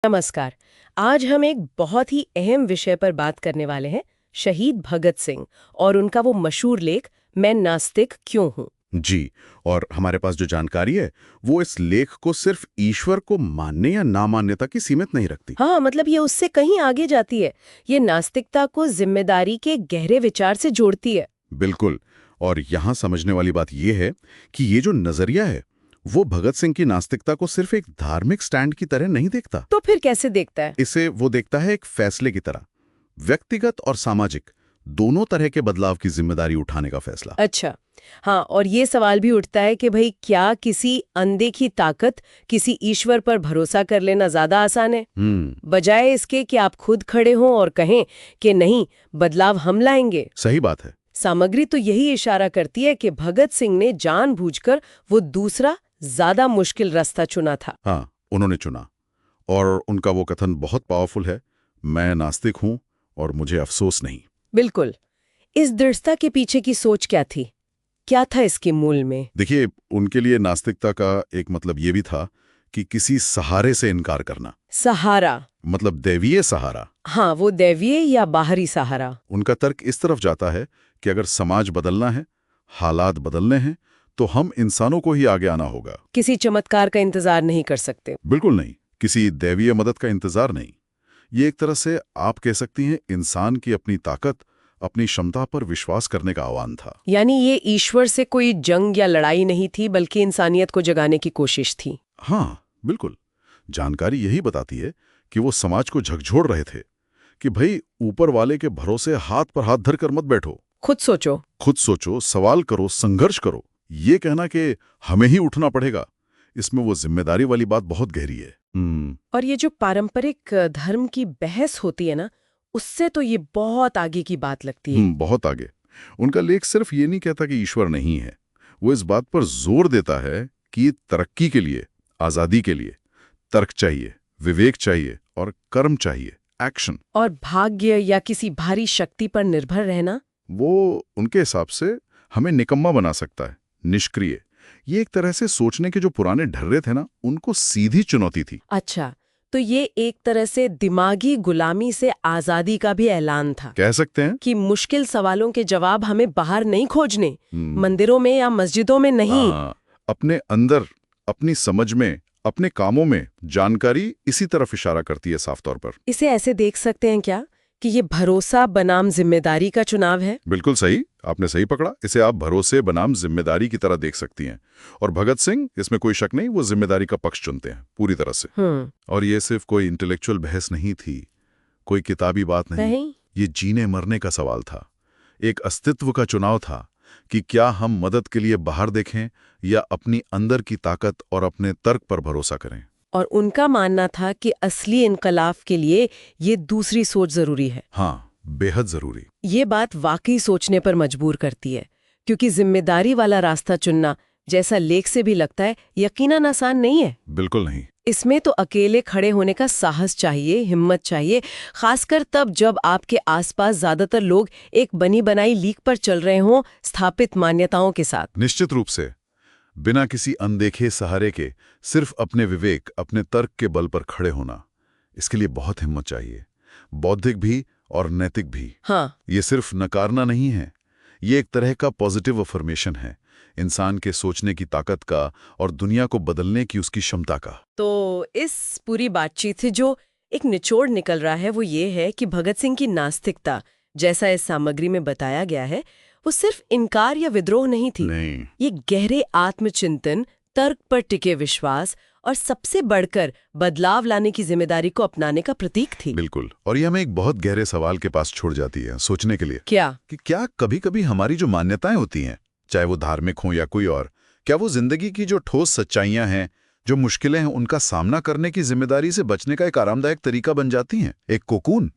नमस्कार। आज हम एक बहुत ही अहम विषय पर बात करने वाले हैं, शहीद भगत सिंह और उनका वो मशहूर लेख मैं नास्तिक क्यों हूँ। जी। और हमारे पास जो जानकारी है वो इस लेख को सिर्फ ईश्वर को मानने या ना मान्यता तक ही सीमित नहीं रखती। हाँ, मतलब ये उससे कहीं आगे जाती है। ये नास्तिकता को जिम्मेदारी के गहरे विचार से जोड़ती है। बिल्कुल। और यहाँ समझने वाली बात यह है कि ये जो नजरिया है वो भगत सिंह की नास्तिकता को सिर्फ एक धार्मिक स्टैंड की तरह नहीं देखता। तो फिर कैसे देखता है? इसे वो देखता है एक फैसले की तरह, व्यक्तिगत और सामाजिक दोनों तरह के बदलाव की जिम्मेदारी उठाने का फैसला। अच्छा, हाँ, और ये सवाल भी उठता है कि भाई क्या किसी अनदेखी ताकत, किसी ईश्वर पर भरोसा कर लेना ज्यादा आसान है, बजाय इसके कि आप खुद खड़े हों और कहें कि नहीं, बदलाव हम लाएंगे। सही बात है। सामग्री तो यही इशारा करती है कि भगत सिंह ने जानबूझकर वो दूसरा ज्यादा मुश्किल रास्ता चुना था। हाँ, उन्होंने चुना। और उनका वो कथन बहुत पावरफुल है, मैं नास्तिक हूं और मुझे अफसोस नहीं। बिल्कुल। इस दृढ़ता के पीछे की सोच क्या थी? क्या था इसके मूल में? देखिए, उनके लिए नास्तिकता का एक मतलब ये भी था कि किसी सहारे से इनकार करना। सहारा मतलब दैवीय सहारा। हाँ, वो दैवीय या बाहरी सहारा। उनका तर्क इस तरफ जाता है कि अगर समाज बदलना है, हालात बदलने हैं, तो हम इंसानों को ही आगे आना होगा। किसी चमत्कार का इंतजार नहीं कर सकते। बिल्कुल नहीं, किसी दैवीय मदद का इंतजार नहीं। ये एक तरह से आप कह सकती हैं इंसान की अपनी ताकत, अपनी क्षमता पर विश्वास करने का आह्वान था। यानी ये ईश्वर से कोई जंग या लड़ाई नहीं थी, बल्कि इंसानियत को जगाने की कोशिश थी। हाँ, बिल्कुल। जानकारी यही बताती है कि वो समाज को झकझोर रहे थे कि भाई ऊपर वाले के भरोसे हाथ पर हाथ धरकर मत बैठो। खुद सोचो, सवाल करो, संघर्ष करो। ये कहना कि हमें ही उठना पड़ेगा, इसमें वो जिम्मेदारी वाली बात बहुत गहरी है। और ये जो पारंपरिक धर्म की बहस होती है ना, उससे तो ये बहुत आगे की बात लगती है। बहुत आगे। उनका लेख सिर्फ ये नहीं कहता कि ईश्वर नहीं है, वो इस बात पर जोर देता है कि तरक्की के लिए, आजादी के लिए तर्क चाहिए, विवेक चाहिए और कर्म चाहिए, एक्शन। और भाग्य या किसी भारी शक्ति पर निर्भर रहना, वो उनके हिसाब से हमें निकम्मा बना सकता है, निष्क्रिय। ये एक तरह से सोचने के जो पुराने ढर्रे थे ना, उनको सीधी चुनौती थी। अच्छा, तो ये एक तरह से दिमागी गुलामी से आजादी का भी ऐलान था। कह सकते हैं कि मुश्किल सवालों के जवाब हमें बाहर नहीं खोजने, मंदिरों में या मस्जिदों में नहीं। अपने अंदर, अपनी समझ में, अपने कामों में जानकारी इसी तरफ इशारा करती है साफ तौर पर। इसे ऐसे देख सकते हैं क्या कि ये भरोसा बनाम जिम्मेदारी का चुनाव है? बिल्कुल सही, आपने सही पकड़ा। इसे आप भरोसे बनाम जिम्मेदारी की तरह देख सकती हैं। और भगत सिंह, इसमें कोई शक नहीं, वो जिम्मेदारी का पक्ष चुनते हैं पूरी तरह से। और ये सिर्फ कोई इंटेलेक्चुअल बहस नहीं थी, कोई किताबी बात नहीं। ये जीने मरने का सवाल था, एक अस्तित्व का चुनाव था कि क्या हम मदद के लिए बाहर देखें या अपनी अंदर की ताकत और अपने तर्क पर भरोसा करें। और उनका मानना था कि असली इनकलाब के लिए ये दूसरी सोच जरूरी है। हाँ, बेहद जरूरी। ये बात वाकई सोचने पर मजबूर करती है, क्योंकि जिम्मेदारी वाला रास्ता चुनना, जैसा लेख से भी लगता है, यकीनन आसान नहीं है। बिल्कुल नहीं। इसमें तो अकेले खड़े होने का साहस चाहिए, हिम्मत चाहिए, खासकर तब जब आपके आसपास ज्यादातर लोग एक बनी बनाई लीक पर चल रहे हों, स्थापित मान्यताओं के साथ। निश्चित रूप से, बिना किसी अनदेखे सहारे के, सिर्फ अपने विवेक, अपने तर्क के बल पर खड़े होना, इसके लिए बहुत हिम्मत चाहिए, बौद्धिक भी और नैतिक भी। हाँ, ये सिर्फ नकारना नहीं है, ये एक तरह का पॉजिटिव अफर्मेशन है, इंसान के सोचने की ताकत का और दुनिया को बदलने की उसकी क्षमता का। तो इस पूरी बातचीत से जो एक निचोड़ निकल रहा है वो ये है कि भगत सिंह की नास्तिकता, जैसा इस सामग्री में बताया गया है, वो सिर्फ इनकार या विद्रोह नहीं थी। नहीं। ये गहरे आत्मचिंतन, तर्क पर टिके विश्वास और सबसे बढ़कर बदलाव लाने की जिम्मेदारी को अपनाने का प्रतीक थी। बिल्कुल। और ये हमें एक बहुत गहरे सवाल के पास छोड़ जाती है सोचने के लिए। क्या? कि क्या कभी-कभी हमारी जो मान्यताएं होती हैं, चाहे वो धार्मिक हो या कोई और, क्या वो जिंदगी की जो ठोस सच्चाइयां हैं, जो मुश्किलें हैं, उनका सामना करने की जिम्मेदारी से बचने का एक आरामदायक तरीका बन जाती हैं, एक कोकून?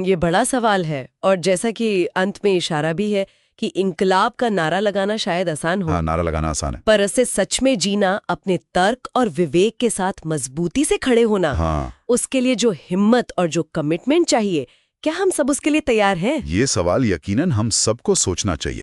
ये बड़ा सवाल है। और जैसा कि अंत में इशारा भी है कि इनकलाब का नारा लगाना शायद आसान हो। हाँ, नारा लगाना आसान है, पर इसे सच में जीना, अपने तर्क और विवेक के साथ मजबूती से खड़े होना, हाँ, उसके लिए जो हिम्मत और जो कमिटमेंट चाहिए, क्या हम सब उसके लिए तैयार हैं? ये सवाल यकीनन हम सबको सोचना चाहिए।